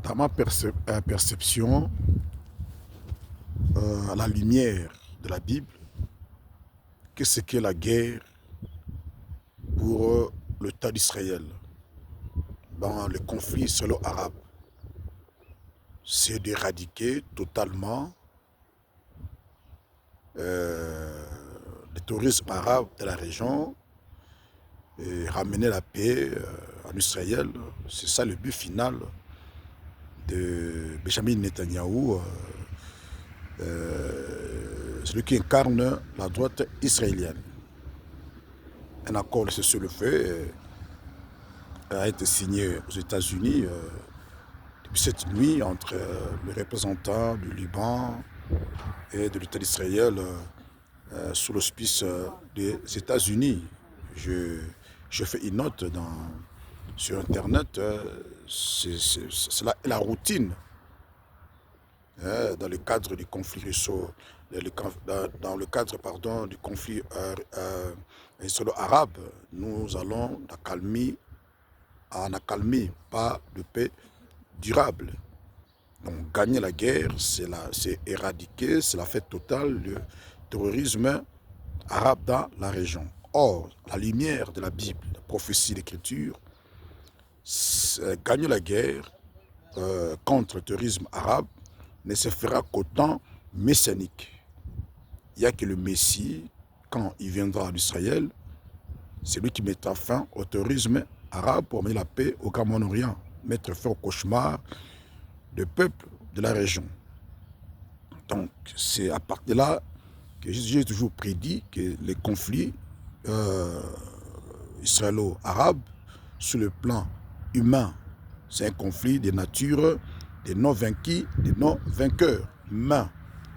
Dans ma perception, à la lumière de la Bible, qu'est-ce qu'est la guerre pour l'État d'Israël dans le conflit israélo-arabe? C'est d'éradiquer totalement le tourisme arabe de la région et ramener la paix en Israël. C'est ça le but final de Benjamin Netanyahou, celui qui incarne la droite israélienne. Un accord de cessez-le-feu a été signé aux États-Unis depuis cette nuit entre les représentants du Liban et de l'État d'Israël sous l'auspice des États-Unis. Je fais une note sur Internet, c'est la routine dans le cadre du conflit russo, dans le cadre du conflit israélo-arabe. Nous allons en accalmie, pas de paix durable. Donc gagner la guerre, c'est éradiquer, c'est la fête totale du terrorisme arabe dans la région. Or, à la lumière de la Bible, la prophétie, l'écriture, gagner la guerre contre le terrorisme arabe ne se fera qu'au temps messianique. Il n'y a que le Messie, quand il viendra en Israël, c'est lui qui mettra fin au terrorisme arabe pour mettre la paix au Moyen-Orient, mettre fin au cauchemar des peuples de la région. Donc, c'est à partir de là que j'ai toujours prédit que les conflits israélo-arabes, sur le plan humain, c'est un conflit de nature des non-vaincus, des non-vainqueurs. Mais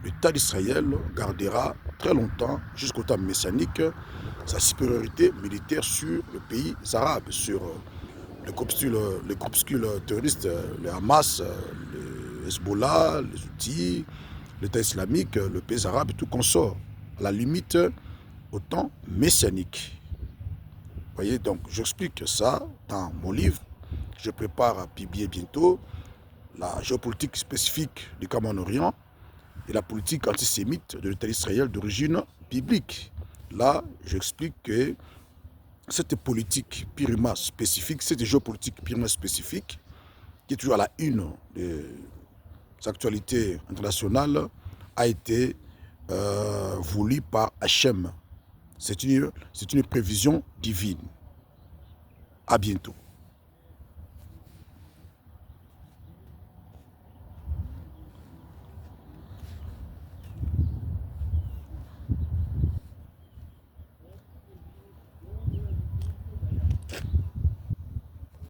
l'État d'Israël gardera très longtemps, jusqu'au temps messianique, sa supériorité militaire sur les pays arabes, sur les groupuscules terroristes, le Hamas, le Hezbollah, les Houthis, l'État islamique, le pays arabe, tout consort, à la limite au temps messianique. Vous voyez, donc j'explique ça dans mon livre. Je prépare à publier bientôt la géopolitique spécifique du Moyen-Orient et la politique antisémite de l'État d'Israël d'origine biblique. Là, j'explique que cette politique purement spécifique, cette géopolitique purement spécifique, qui est toujours à la une des actualités internationales, a été voulue par Hachem. C'est une prévision divine. À bientôt.